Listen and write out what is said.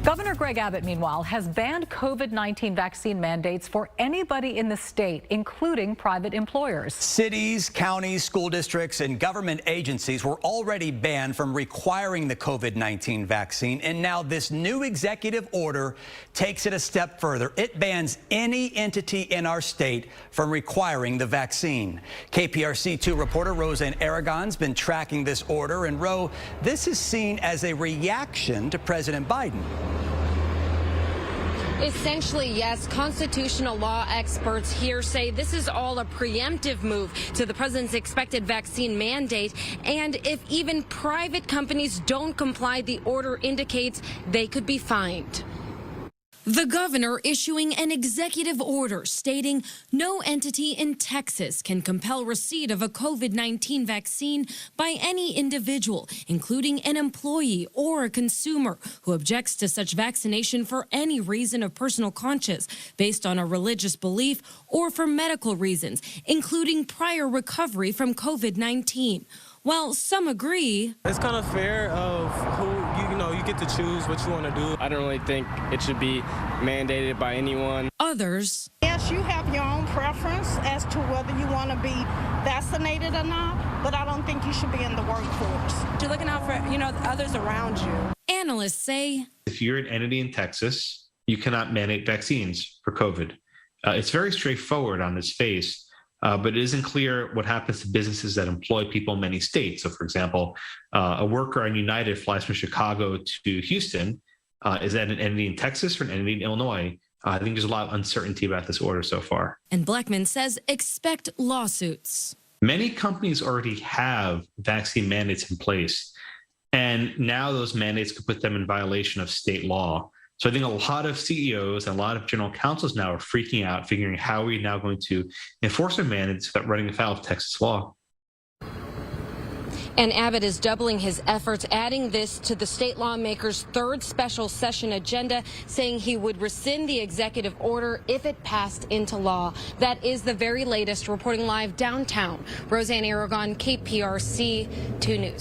Governor Greg Abbott, meanwhile, has banned COVID-19 vaccine mandates for anybody in the state, including private employers. Cities, counties, school districts, and government agencies were already banned from requiring the COVID-19 vaccine, and now this new executive order takes it a step further. It bans any entity in our state from requiring the vaccine. KPRC 2 reporter Roseanne Aragon's been tracking this order, and Ro, this is seen as a reaction to President Biden. Essentially, yes. Constitutional law experts here say this is all a preemptive move to the president's expected vaccine mandate. And if even private companies don't comply, the order indicates they could be fined. The governor issuing an executive order stating no entity in Texas can compel receipt of a COVID-19 vaccine by any individual, including an employee or a consumer who objects to such vaccination for any reason of personal conscience based on a religious belief or for medical reasons, including prior recovery from COVID-19. While some agree, it's kind of fair of who, you get to choose what you want to do. I don't really think it should be mandated by anyone. Others, yes, you have your own preference as to whether you want to be vaccinated or not, but I don't think you should be in the workforce. You're looking out for, the others around you. Analysts say, if you're an entity in Texas, you cannot mandate vaccines for COVID. It's very straightforward on its face. But it isn't clear what happens to businesses that employ people in many states. So, for example, a worker on United flies from Chicago to Houston. Is that an entity in Texas or an entity in Illinois? I think there's a lot of uncertainty about this order so far. And Blackman says expect lawsuits. Many companies already have vaccine mandates in place, and now those mandates could put them in violation of state law. So I think a lot of CEOs and a lot of general counsels now are freaking out, figuring how are we now going to enforce our mandates without running afoul of Texas law. And Abbott is doubling his efforts, adding this to the state lawmakers' third special session agenda, saying he would rescind the executive order if it passed into law. That is the very latest. Reporting live downtown, Roseanne Aragon, KPRC 2 News.